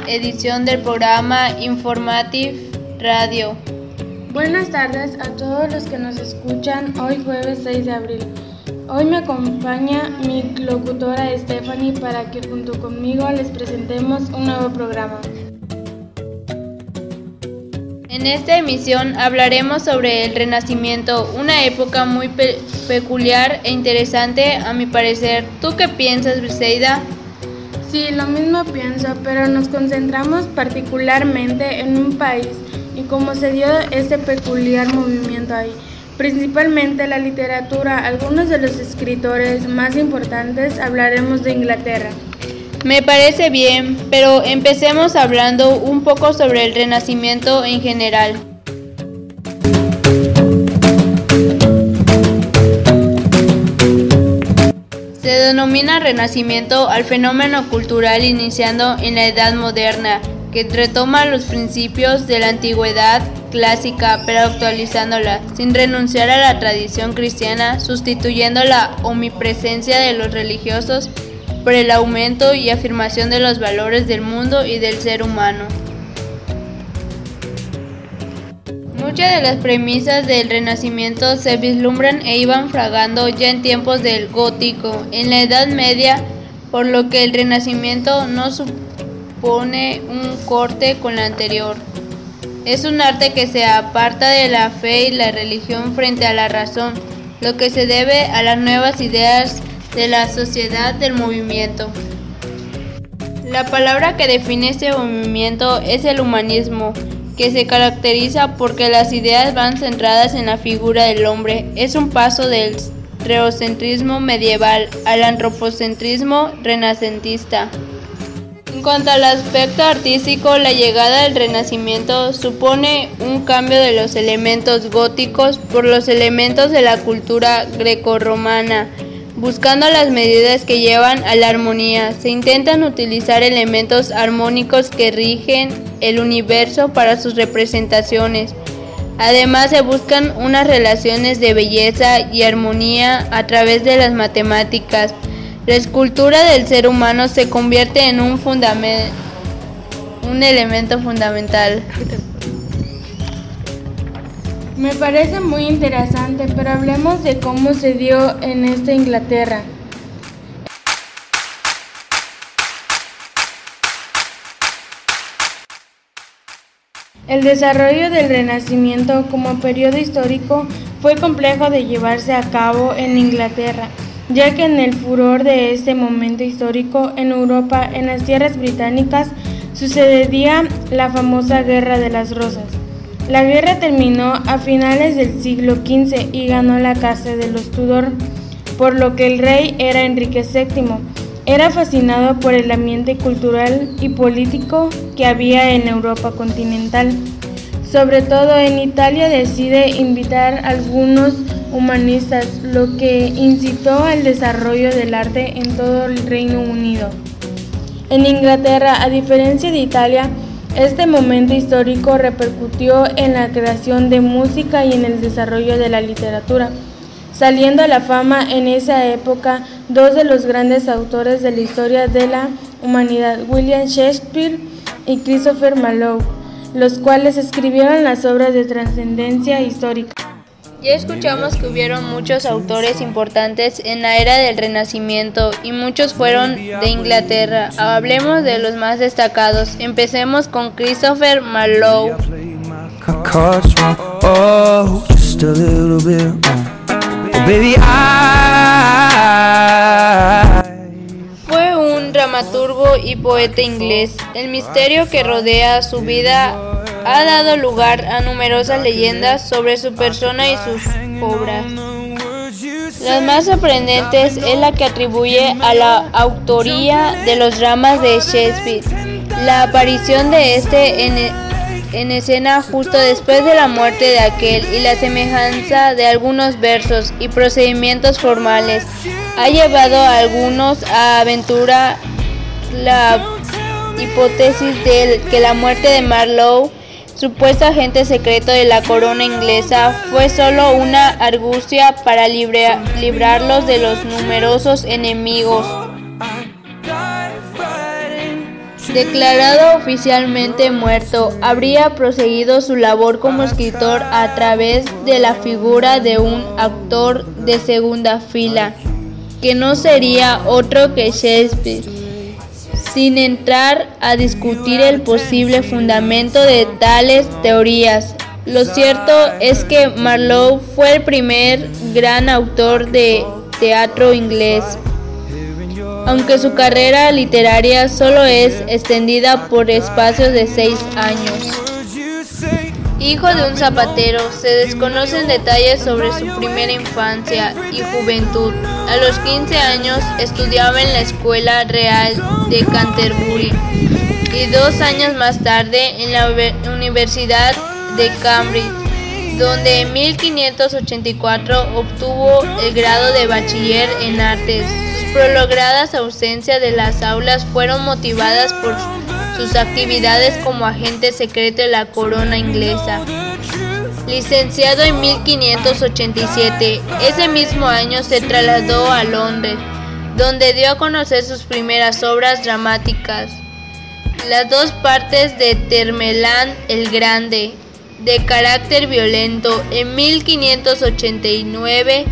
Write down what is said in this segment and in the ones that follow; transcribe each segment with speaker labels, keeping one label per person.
Speaker 1: edición del programa Informative Radio.
Speaker 2: Buenas tardes a todos los que nos escuchan hoy jueves 6 de abril. Hoy me acompaña mi locutora Stephanie para que junto conmigo les presentemos un nuevo programa.
Speaker 1: En esta emisión hablaremos sobre el Renacimiento, una época muy peculiar e interesante a mi parecer. ¿Tú qué piensas, Briseida?
Speaker 2: Sí, lo mismo pienso, pero nos concentramos particularmente en un país y cómo se dio este peculiar movimiento ahí. Principalmente la literatura, algunos de los escritores más importantes hablaremos de Inglaterra.
Speaker 1: Me parece bien, pero empecemos hablando un poco sobre el Renacimiento en general. Se denomina Renacimiento al fenómeno cultural iniciando en la Edad Moderna, que retoma los principios de la antigüedad clásica, pero actualizándola, sin renunciar a la tradición cristiana, sustituyendo la omnipresencia de los religiosos por el aumento y afirmación de los valores del mundo y del ser humano. Muchas de las premisas del Renacimiento se vislumbran e iban fragando ya en tiempos del Gótico, en la Edad Media, por lo que el Renacimiento no supone un corte con la anterior. Es un arte que se aparta de la fe y la religión frente a la razón, lo que se debe a las nuevas ideas de la sociedad del movimiento. La palabra que define este movimiento es el humanismo, que se caracteriza porque las ideas van centradas en la figura del hombre. Es un paso del teocentrismo medieval al antropocentrismo renacentista. En cuanto al aspecto artístico, la llegada del Renacimiento supone un cambio de los elementos góticos por los elementos de la cultura grecorromana, buscando las medidas que llevan a la armonía. Se intentan utilizar elementos armónicos que rigen el universo para sus representaciones. Además, se buscan unas relaciones de belleza y armonía a través de las matemáticas. La escultura del ser humano se convierte en un elemento fundamental.
Speaker 2: Me parece muy interesante, pero hablemos de cómo se dio en esta Inglaterra. El desarrollo del Renacimiento como periodo histórico fue complejo de llevarse a cabo en Inglaterra, ya que en el furor de este momento histórico en Europa, en las tierras británicas, sucedía la famosa Guerra de las Rosas. La guerra terminó a finales del siglo XV y ganó la casa de los Tudor, por lo que el rey era Enrique VII. Era fascinado por el ambiente cultural y político que había en Europa continental. Sobre todo en Italia decide invitar a algunos humanistas, lo que incitó al desarrollo del arte en todo el Reino Unido. En Inglaterra, a diferencia de Italia, este momento histórico repercutió en la creación de música y en el desarrollo de la literatura, saliendo a la fama en esa época dos de los grandes autores de la historia de la humanidad, William Shakespeare y Christopher Marlowe, los cuales escribieron las obras de trascendencia histórica.
Speaker 1: Ya escuchamos que hubieron muchos autores importantes en la era del Renacimiento y muchos fueron de Inglaterra. Hablemos de los más destacados. Empecemos con Christopher Marlowe. Fue un dramaturgo y poeta inglés. El misterio que rodea su vida ha dado lugar a numerosas leyendas sobre su persona y sus obras. Las más sorprendentes es la que atribuye a la autoría de los dramas de Shakespeare. La aparición de este en escena justo después de la muerte de aquel y la semejanza de algunos versos y procedimientos formales ha llevado a algunos a aventurar la hipótesis de que la muerte de Marlowe, supuesto agente secreto de la corona inglesa, fue solo una argucia para librarlos de los numerosos enemigos. Declarado oficialmente muerto, habría proseguido su labor como escritor a través de la figura de un actor de segunda fila, que no sería otro que Shakespeare, sin entrar a discutir el posible fundamento de tales teorías. Lo cierto es que Marlowe fue el primer gran autor de teatro inglés, aunque su carrera literaria solo es extendida por espacios de 6 años. Hijo de un zapatero, se desconocen detalles sobre su primera infancia y juventud. A los 15 años estudiaba en la Escuela Real de Canterbury y 2 años más tarde en la Universidad de Cambridge, donde en 1584 obtuvo el grado de bachiller en artes. Sus prolongadas ausencias de las aulas fueron motivadas por sus actividades como agente secreto de la corona inglesa. Licenciado en 1587, ese mismo año se trasladó a Londres, donde dio a conocer sus primeras obras dramáticas, las 2 partes de Tamerlán el Grande, de carácter violento. En 1589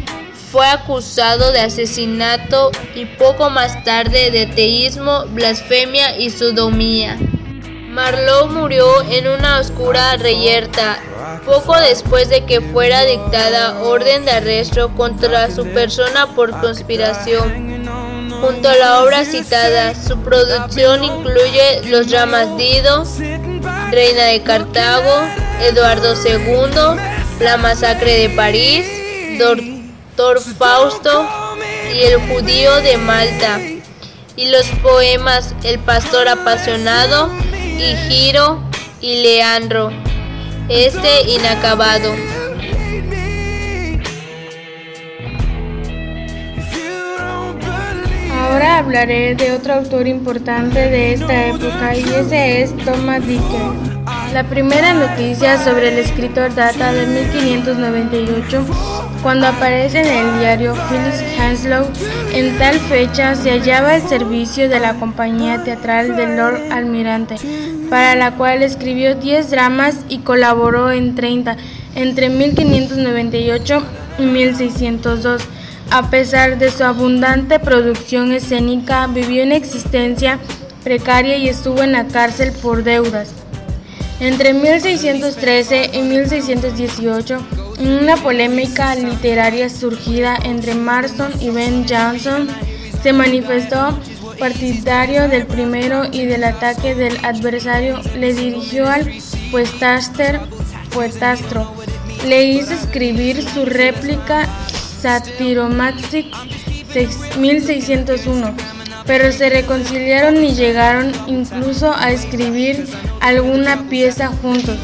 Speaker 1: fue acusado de asesinato y poco más tarde de teísmo, blasfemia y sodomía. Marlowe murió en una oscura reyerta, poco después de que fuera dictada orden de arresto contra su persona por conspiración. Junto a la obra citada, su producción incluye los dramas Dido, Reina de Cartago, Eduardo II, La masacre de París, Doctor Fausto y El judío de Malta, y los poemas El pastor apasionado y Giro y Leandro, inacabado.
Speaker 2: Ahora hablaré de otro autor importante de esta época, y ese es Thomas Dickens. La primera noticia sobre el escritor data de 1598, cuando aparece en el diario Phillips Henslow. En tal fecha se hallaba al servicio de la compañía teatral del Lord Almirante, para la cual escribió 10 dramas y colaboró en 30 entre 1598 y 1602. A pesar de su abundante producción escénica, vivió una existencia precaria y estuvo en la cárcel por deudas. Entre 1613 y 1618, en una polémica literaria surgida entre Marston y Ben Jonson, se manifestó partidario del primero y del ataque del adversario le dirigió al poetastro. Le hizo escribir su réplica Satiromaxis 1601, pero se reconciliaron y llegaron incluso a escribir alguna pieza juntos,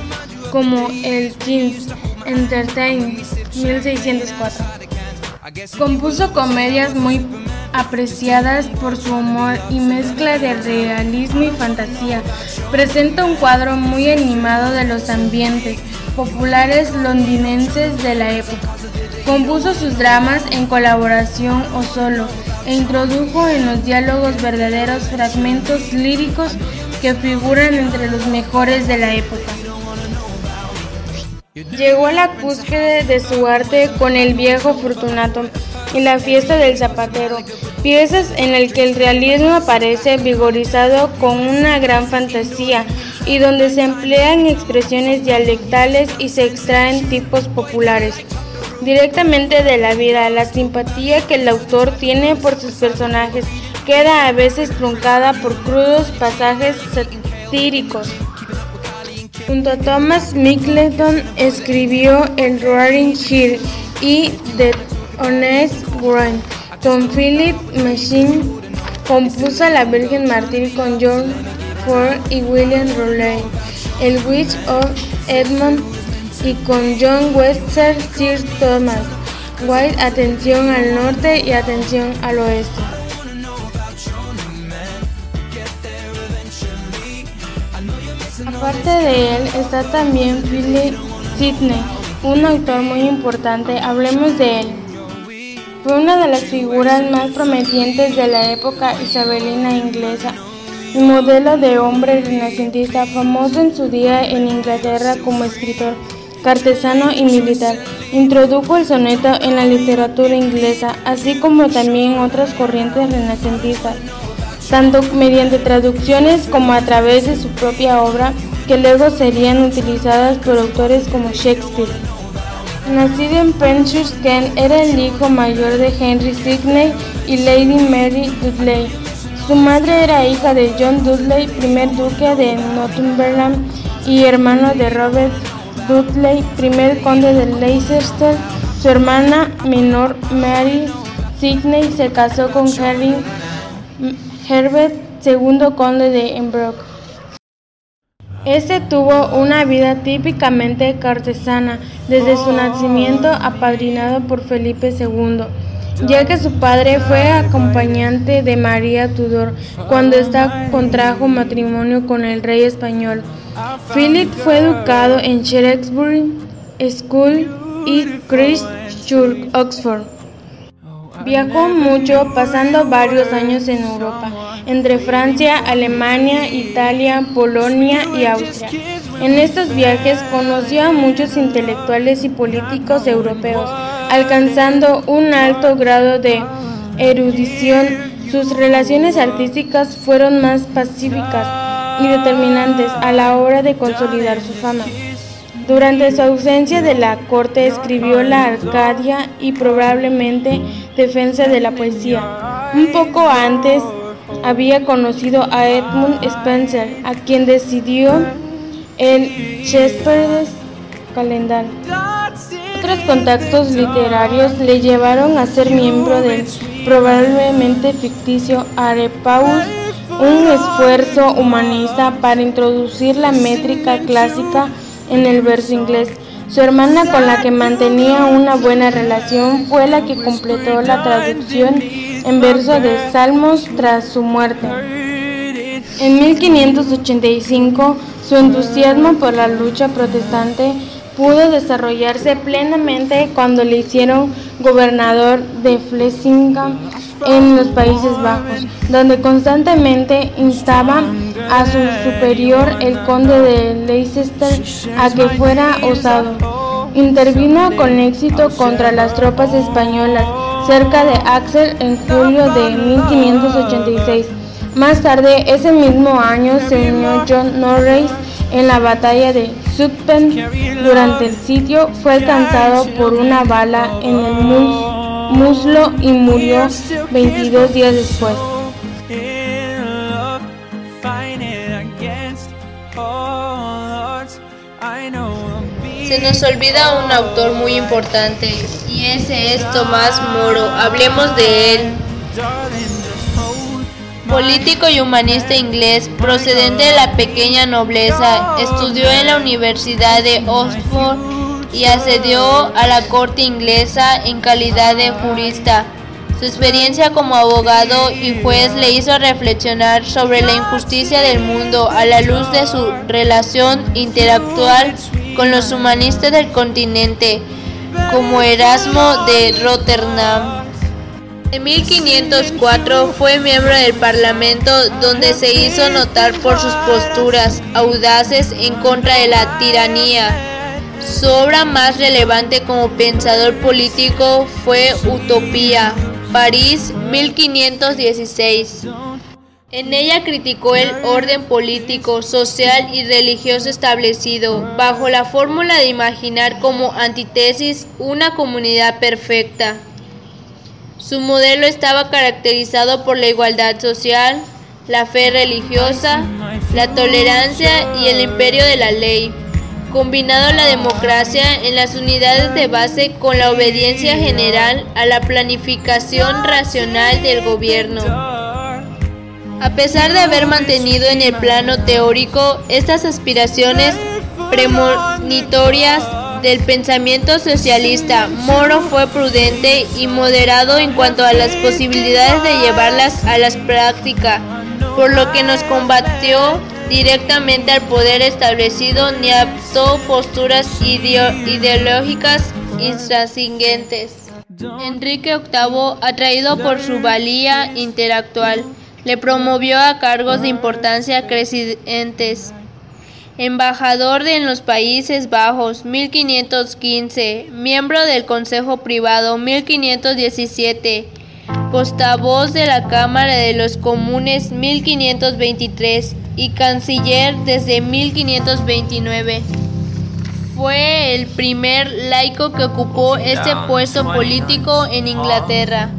Speaker 2: como el King's Entertainment 1604. Compuso comedias muy apreciadas por su humor y mezcla de realismo y fantasía. Presenta un cuadro muy animado de los ambientes populares londinenses de la época. Compuso sus dramas en colaboración o solo, e introdujo en los diálogos verdaderos fragmentos líricos que figuran entre los mejores de la época. Llegó a la cúspide de su arte con El viejo Fortunato y La fiesta del zapatero, piezas en las que el realismo aparece vigorizado con una gran fantasía y donde se emplean expresiones dialectales y se extraen tipos populares directamente de la vida. La simpatía que el autor tiene por sus personajes queda a veces truncada por crudos pasajes satíricos. Junto a Thomas Middleton escribió El Roaring Sheer y The Honest Grain. Con Philip Machine compuso La Virgen Mártir con John Ford y William Rowley, El Witch of Edmund, y con John Webster, Sir Thomas White, Atención al norte y Atención al oeste. Aparte de él está también Philip Sidney, un autor muy importante. Hablemos de él. Fue una de las figuras más prominentes de la época isabelina inglesa. el modelo de hombre renacentista, famoso en su día en Inglaterra como escritor, artesano y militar. Introdujo el soneto en la literatura inglesa, así como también otras corrientes renacentistas, tanto mediante traducciones como a través de su propia obra, que luego serían utilizadas por autores como Shakespeare. Nacido en Penshurst, Kent, era el hijo mayor de Henry Sidney y Lady Mary Dudley. Su madre era hija de John Dudley, primer duque de Northumberland y hermano de Robert Dudley, primer conde de Leicester. Su hermana menor, Mary Sidney, se casó con Herbert, segundo conde de Pembroke. Este tuvo una vida típicamente cortesana desde su nacimiento, apadrinado por Felipe II, ya que su padre fue acompañante de María Tudor cuando ésta contrajo matrimonio con el rey español. Philip fue educado en Shrewsbury School y Christ Church, Oxford. Viajó mucho, pasando varios años en Europa, entre Francia, Alemania, Italia, Polonia y Austria. En estos viajes conoció a muchos intelectuales y políticos europeos, alcanzando un alto grado de erudición. Sus relaciones artísticas fueron más pacíficas y determinantes a la hora de consolidar su fama. Durante su ausencia de la corte escribió la Arcadia y probablemente Defensa de la Poesía. Un poco antes había conocido a Edmund Spenser, a quien decidió el Shepherd's Calendar. Otros contactos literarios le llevaron a ser miembro del probablemente ficticio Arepaus, un esfuerzo humanista para introducir la métrica clásica en el verso inglés. Su hermana, con la que mantenía una buena relación, fue la que completó la traducción en verso de Salmos tras su muerte. En 1585, su entusiasmo por la lucha protestante pudo desarrollarse plenamente cuando le hicieron gobernador de Flesinga en los Países Bajos, donde constantemente instaba a su superior, el conde de Leicester, a que fuera osado. Intervino con éxito contra las tropas españolas cerca de Axel en julio de 1586. Más tarde, ese mismo año, se unió John Norreys en la batalla de Zutphen. Durante el sitio, fue alcanzado por una bala en el muslo y murió 22 días después.
Speaker 1: Se nos olvida un autor muy importante, y ese es Tomás Moro. Hablemos de él. Político y humanista inglés, procedente de la pequeña nobleza, estudió en la Universidad de Oxford y accedió a la corte inglesa en calidad de jurista. Su experiencia como abogado y juez le hizo reflexionar sobre la injusticia del mundo a la luz de su relación intelectual con los humanistas del continente, como Erasmo de Rotterdam. En 1504 fue miembro del Parlamento, donde se hizo notar por sus posturas audaces en contra de la tiranía. Su obra más relevante como pensador político fue Utopía, París, 1516. En ella criticó el orden político, social y religioso establecido, bajo la fórmula de imaginar como antítesis una comunidad perfecta. Su modelo estaba caracterizado por la igualdad social, la fe religiosa, la tolerancia y el imperio de la ley, combinado la democracia en las unidades de base con la obediencia general a la planificación racional del gobierno. A pesar de haber mantenido en el plano teórico estas aspiraciones premonitorias del pensamiento socialista, Moro fue prudente y moderado en cuanto a las posibilidades de llevarlas a la práctica, por lo que no combatió directamente al poder establecido ni adoptó posturas ideológicas intransigentes. Enrique VIII, atraído por su valía intelectual, le promovió a cargos de importancia crecientes. Embajador en los Países Bajos, 1515, miembro del Consejo Privado, 1517, portavoz de la Cámara de los Comunes, 1523, y canciller desde 1529. Fue el primer laico que ocupó este puesto político en Inglaterra.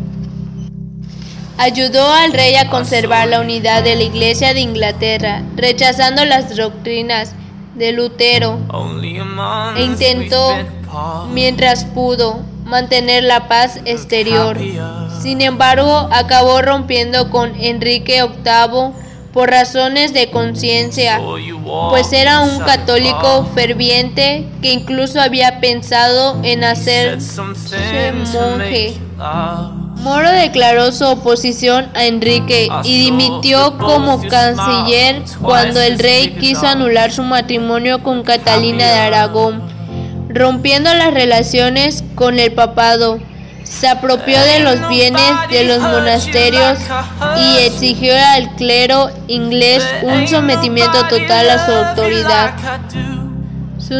Speaker 1: Ayudó al rey a conservar la unidad de la Iglesia de Inglaterra, rechazando las doctrinas de Lutero, e intentó, mientras pudo, mantener la paz exterior. Sin embargo, acabó rompiendo con Enrique VIII por razones de conciencia, pues era un católico ferviente que incluso había pensado en hacerse monje. Moro declaró su oposición a Enrique y dimitió como canciller cuando el rey quiso anular su matrimonio con Catalina de Aragón, rompiendo las relaciones con el papado. Se apropió de los bienes de los monasterios y exigió al clero inglés un sometimiento total a su autoridad. Su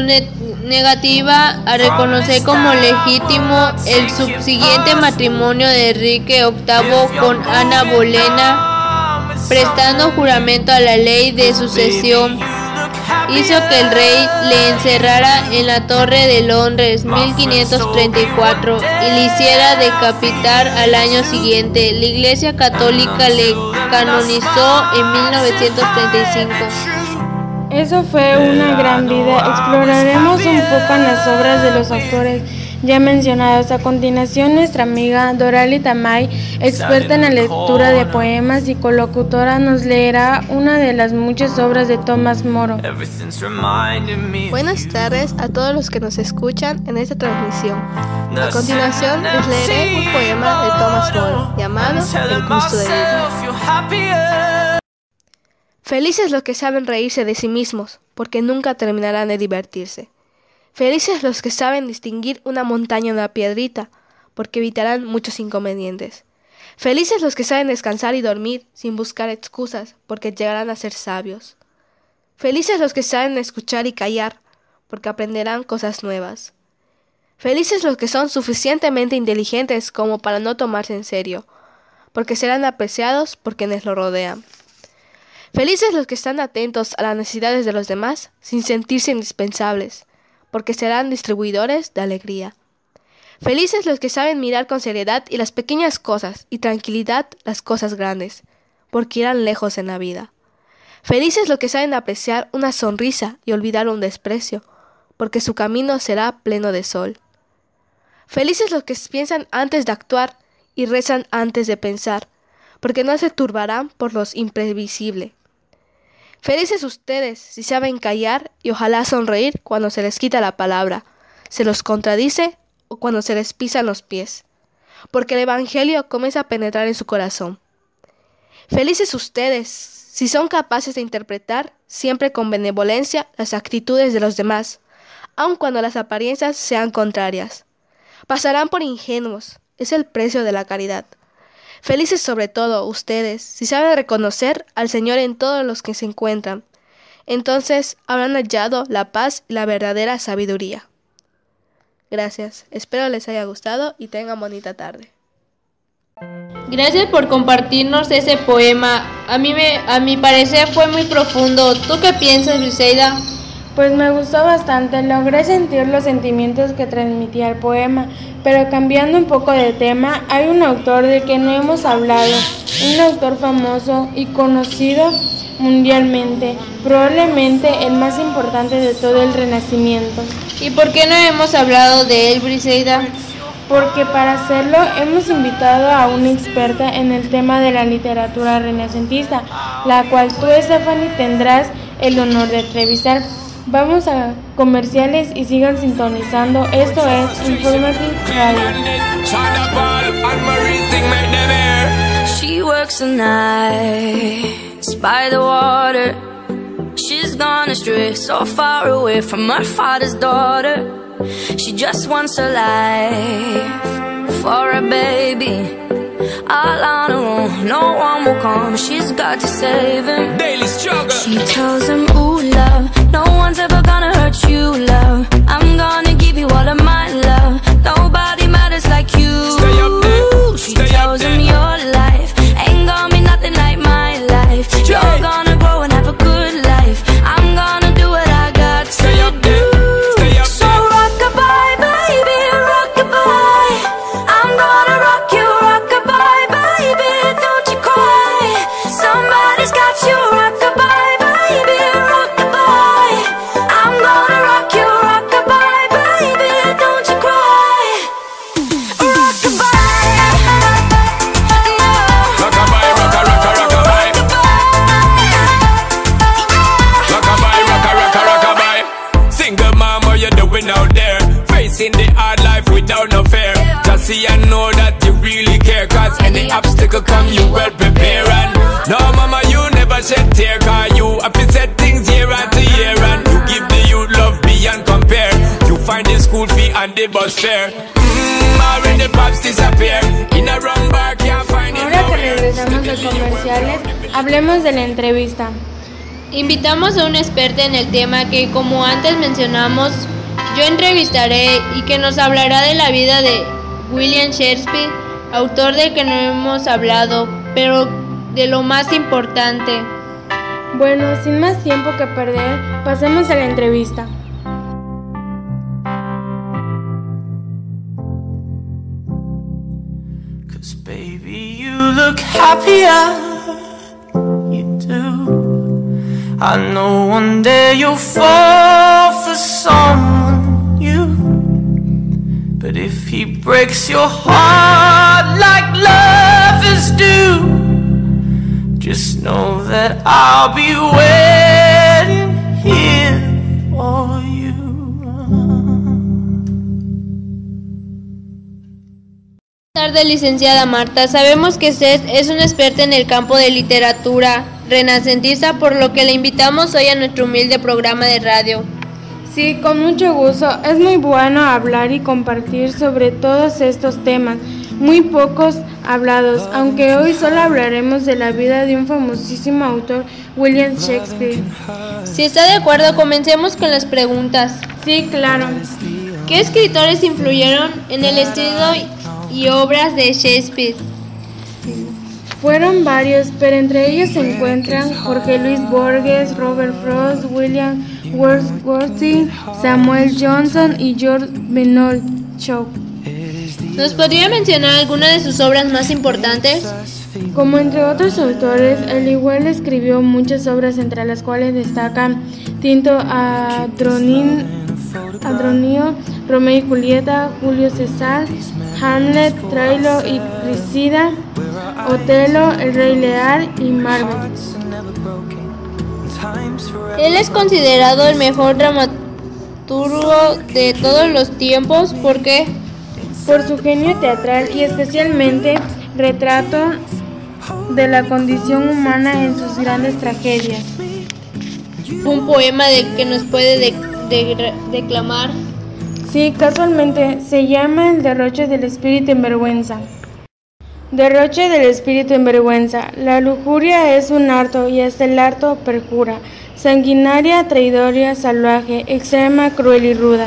Speaker 1: negativa a reconocer como legítimo el subsiguiente matrimonio de Enrique VIII con Ana Bolena, prestando juramento a la ley de sucesión, hizo que el rey le encerrara en la Torre de Londres 1534 y le hiciera decapitar al año siguiente. La Iglesia Católica le canonizó en 1935.
Speaker 2: Eso fue una gran vida. Exploraremos un poco en las obras de los autores ya mencionados. A continuación, nuestra amiga Dorali Tamay, experta en la lectura de poemas y colocutora, nos leerá una de las muchas obras de Tomás Moro.
Speaker 3: Buenas tardes a todos los que nos escuchan en esta transmisión. A continuación, les leeré un poema de Tomás Moro llamado El gusto de vivir. Felices los que saben reírse de sí mismos, porque nunca terminarán de divertirse. Felices los que saben distinguir una montaña de una piedrita, porque evitarán muchos inconvenientes. Felices los que saben descansar y dormir sin buscar excusas, porque llegarán a ser sabios. Felices los que saben escuchar y callar, porque aprenderán cosas nuevas. Felices los que son suficientemente inteligentes como para no tomarse en serio, porque serán apreciados por quienes lo rodean. Felices los que están atentos a las necesidades de los demás sin sentirse indispensables, porque serán distribuidores de alegría. Felices los que saben mirar con seriedad y las pequeñas cosas y tranquilidad las cosas grandes, porque irán lejos en la vida. Felices los que saben apreciar una sonrisa y olvidar un desprecio, porque su camino será pleno de sol. Felices los que piensan antes de actuar y rezan antes de pensar, porque no se turbarán por lo imprevisible. Felices ustedes si saben callar y ojalá sonreír cuando se les quita la palabra, se los contradice o cuando se les pisan los pies, porque el Evangelio comienza a penetrar en su corazón. Felices ustedes si son capaces de interpretar siempre con benevolencia las actitudes de los demás, aun cuando las apariencias sean contrarias. Pasarán por ingenuos, es el precio de la caridad. Felices sobre todo ustedes, si saben reconocer al Señor en todos los que se encuentran. Entonces habrán hallado la paz y la verdadera sabiduría. Gracias, espero les haya gustado y tengan bonita tarde.
Speaker 1: Gracias por compartirnos ese poema. A mi parecer fue muy profundo. ¿Tú qué piensas, Briseida?
Speaker 2: Pues me gustó bastante, logré sentir los sentimientos que transmitía el poema, pero cambiando un poco de tema, hay un autor del que no hemos hablado, un autor famoso y conocido mundialmente, probablemente el más importante de todo el Renacimiento.
Speaker 1: ¿Y por qué no hemos hablado de él, Briseida?
Speaker 2: Porque para hacerlo hemos invitado a una experta en el tema de la literatura renacentista, la cual tú, Stephanie, tendrás el honor de entrevistar. Vamos a comerciales y sigan sintonizando. Esto es Informative Radio.
Speaker 4: She works the nights by the water. She's gone astray, so far away from her father's daughter. She just wants a life for a baby, all on her own. No one will come, she's got to save him.
Speaker 5: Daily struggle.
Speaker 4: She tells him, ooh, love, no one's ever gonna hurt you, love. I'm gonna give you all of my love. Nobody matters like you.
Speaker 5: Stay up there.
Speaker 4: She tells him your life ain't gonna be nothing like my life. You're gonna grow and have a good life. I'm gonna do what I got to do. So rock-a-bye, baby, rock-a-bye. I'm gonna rock you, rock-a-bye, baby, don't you cry. Somebody's got you, rock-a-bye, baby, rock-a-bye. I'm gonna rock you, rock-a-bye, baby, don't you cry. Rock-a-bye, no.
Speaker 5: Rock-a-bye, rock-a-rock-a-rock-a-bye. Rock-a-bye, rock-a-rock-a-rock-a-bye. Single mom, what you doing out there? Facing the hard life without no fear. Just see and know that you really care. Cause any obstacle come, you well prepare. And no mama, you never shed tear. Cause you have to set things year after year. And you give the youth love beyond compare. You find the school fee and the bus fare. Already pops disappear. In a wrong bar, can't find it
Speaker 2: Ahora que
Speaker 5: nowhere.
Speaker 2: regresamos de comerciales, hablemos de la entrevista.
Speaker 1: Invitamos a un experto en el tema que, como antes mencionamos, yo entrevistaré y que nos hablará de la vida de William Shakespeare, autor del que no hemos hablado, pero de lo más importante.
Speaker 2: Bueno, sin más tiempo que perder, pasemos a la entrevista.
Speaker 6: Cause baby, you look happier, you do. I know one day you'll fall for someone new, but if he breaks your heart like lovers do, just know that I'll be waiting here for you.
Speaker 1: Buenas tardes, licenciada Marta. Sabemos que usted es una experta en el campo de literatura renacentista, por lo que le invitamos hoy a nuestro humilde programa de radio.
Speaker 2: Sí, con mucho gusto. Es muy bueno hablar y compartir sobre todos estos temas, muy pocos hablados, aunque hoy solo hablaremos de la vida de un famosísimo autor, William Shakespeare.
Speaker 1: Si está de acuerdo, comencemos con las preguntas.
Speaker 2: Sí, claro.
Speaker 1: ¿Qué escritores influyeron en el estilo y obras de Shakespeare?
Speaker 2: Fueron varios, pero entre ellos se encuentran Jorge Luis Borges, Robert Frost, William Wordsworth, Samuel Johnson y George Bernard Shaw.
Speaker 1: ¿Nos podría mencionar alguna de sus obras más importantes?
Speaker 2: Como entre otros autores, al igual escribió muchas obras, entre las cuales destacan Tinto, Andrónico, Romeo y Julieta, Julio César, Hamlet, Troilo y Cressida, Otelo, El Rey Lear y Macbeth.
Speaker 1: Él es considerado el mejor dramaturgo de todos los tiempos. ¿Por qué?
Speaker 2: Por su genio teatral y especialmente retrato de la condición humana en sus grandes tragedias.
Speaker 1: Un poema que nos puede declamar.
Speaker 2: Sí, casualmente se llama El derroche del espíritu en vergüenza. Derroche del espíritu en vergüenza. La lujuria es un harto y hasta el harto perjura. Sanguinaria, traidora, salvaje, extrema, cruel y ruda.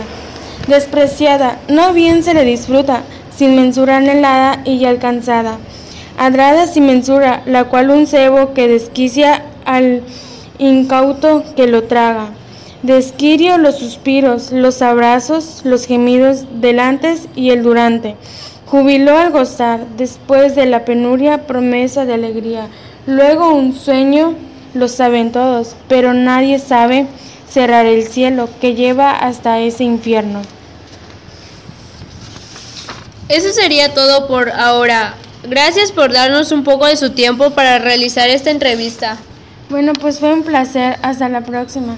Speaker 2: Despreciada, no bien se le disfruta, sin mensura anhelada y ya alcanzada. Adrada sin mensura, la cual un cebo que desquicia al incauto que lo traga. Desquirio los suspiros, los abrazos, los gemidos del antes y el durante. Jubiló al gozar, después de la penuria, promesa de alegría. Luego un sueño, lo saben todos, pero nadie sabe cerrar el cielo que lleva hasta ese infierno.
Speaker 1: Eso sería todo por ahora. Gracias por darnos un poco de su tiempo para realizar esta entrevista.
Speaker 2: Bueno, pues fue un placer. Hasta la próxima.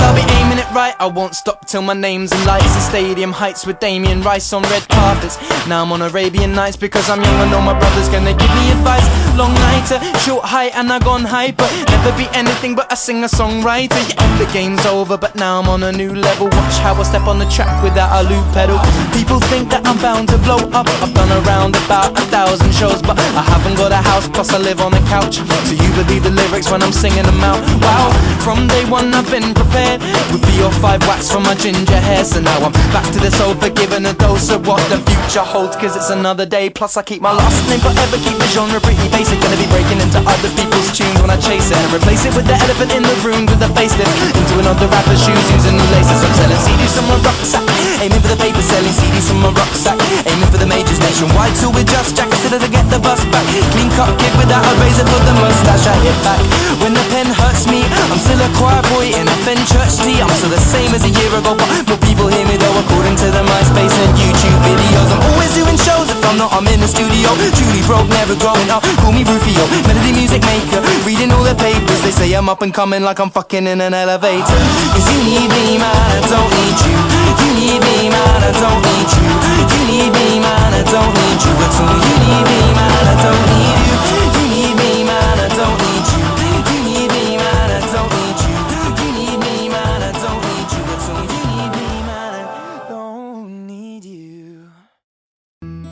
Speaker 6: I'll be aiming it right. I won't stop till my name's in lights. The stadium heights with Damien Rice on red carpets. Now I'm on Arabian Nights because I'm young. I know my brother's gonna give me advice. Long nighter, short height and I gone hyper. Never be anything but a singer-songwriter. Yeah, the game's over but now I'm on a new level. Watch how I step on the track without a loop pedal. People think that I'm bound to blow up. I've done around about 1,000 shows, but I haven't got a house, plus I live on a couch. So you believe the lyrics when I'm singing them out. Wow, from day one I've been prepared with 3 or 5 wax from my ginger hair. So now I'm back to this old forgiven a dose of what the future holds, cause it's another day. Plus I keep my last name forever, keep the genre pretty basic. Gonna be breaking into other people's tunes when I chase it, and replace it with the elephant in the room with a facelift into another rapper's shoes using new laces. I'm selling CDs from my rucksack, aiming for the paper, selling CDs from my rucksack, aiming for the majors nationwide till we're just jackets to get the bus back. Clean cut kid without a razor for the mustache. I hit back when the pen hurts me. I'm still a choir boy in a Fen church tee. I'm still the same as a year ago, but more people hear me though according to the MySpace and YouTube videos. I'm always doing shows, if I'm not I'm in the studio. Truly broke, never growing up, call me Rufio. Melody music maker, reading all the papers. They say I'm up and coming like I'm fucking in an elevator. Cause you need me man, I don't need you. You need me man, I don't need you. You need me man, I don't need you at all. You need me man, I don't need you. You need me man, I don't need you. You need me man, I don't need you. You need me man, I don't need you at all. You need me man, I don't need you.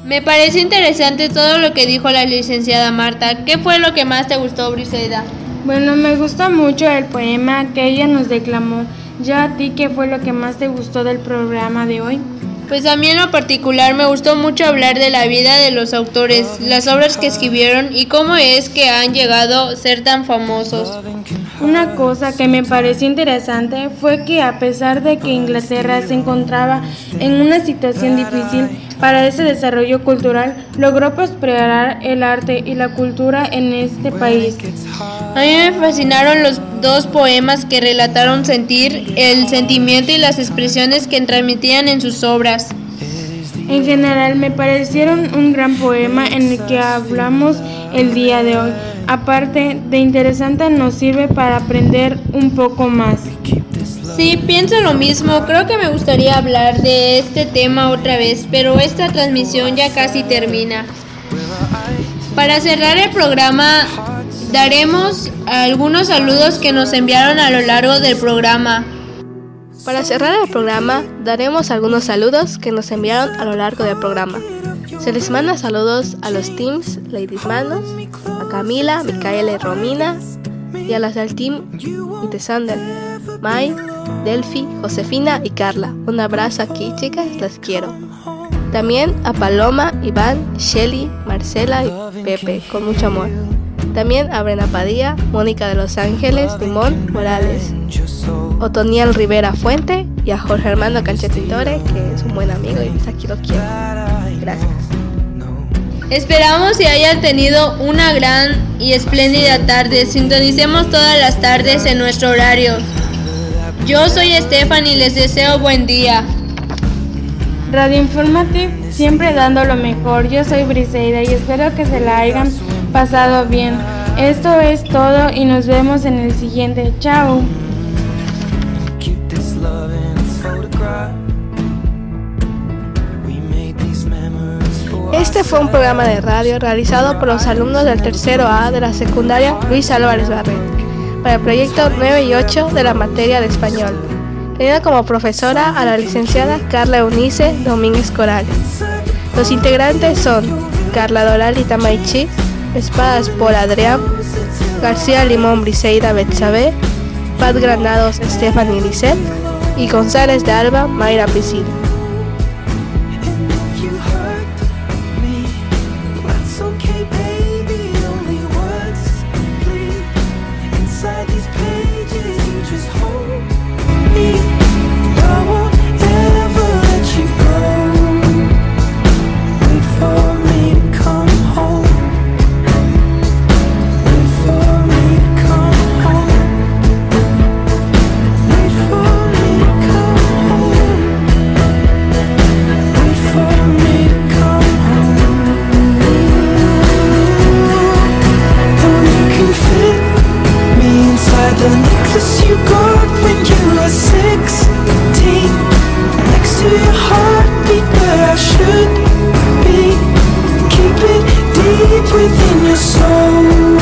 Speaker 1: Me parece interesante todo lo que dijo la licenciada Marta. ¿Qué fue lo que más te gustó, Briseida?
Speaker 2: Bueno, me gusta mucho el poema que ella nos declamó. Ya a ti, ¿qué fue lo que más te gustó del programa de hoy?
Speaker 1: Pues a mí en lo particular me gustó mucho hablar de la vida de los autores, las obras que escribieron y cómo es que han llegado a ser tan famosos.
Speaker 2: Una cosa que me pareció interesante fue que a pesar de que Inglaterra se encontraba en una situación difícil para ese desarrollo cultural, logró prosperar el arte y la cultura en este país.
Speaker 1: A mí me fascinaron los 2 poemas que relataron el sentimiento y las expresiones que transmitían en sus obras.
Speaker 2: En general me parecieron un gran poema en el que hablamos el día de hoy. Aparte de interesante, nos sirve para aprender un poco más.
Speaker 1: Sí, pienso lo mismo. Creo que me gustaría hablar de este tema otra vez, pero esta transmisión ya casi termina. Para cerrar el programa, daremos algunos saludos que nos enviaron a lo largo del programa.
Speaker 3: Para cerrar el programa, daremos algunos saludos que nos enviaron a lo largo del programa. Se les manda saludos a los teams Ladies Manos, a Camila, Micaela y Romina, y a las del team Itesander, Mai, Delphi, Josefina y Carla. Un abrazo aquí, chicas, las quiero. También a Paloma, Iván, Shelly, Marcela y Pepe, con mucho amor. También a Brena Padilla, Mónica de Los Ángeles, Limón, Morales, Otoniel Rivera Fuente y a Jorge Armando Canchetitore, que es un buen amigo y pues aquí lo quiero. Gracias.
Speaker 1: Esperamos que hayan tenido una gran y espléndida tarde. Sintonicemos todas las tardes en nuestro horario. Yo soy Estefan y les deseo buen día.
Speaker 2: Radio Informative, siempre dando lo mejor. Yo soy Briseida y espero que se la hayan pasado bien. Esto es todo y nos vemos en el siguiente. Chao.
Speaker 3: Este fue un programa de radio realizado por los alumnos del tercero A de la secundaria Luis Álvarez Barret para el proyecto 9 y 8 de la materia de español, teniendo como profesora a la licenciada Carla Eunice Domínguez Corales. Los integrantes son Carla Doral Itamaichi, Espadas Paul Adrián, García Limón Briseida Betsabe, Pat Granados Estefan y Lisette y González de Alba Mayra Piscina.
Speaker 7: in your soul.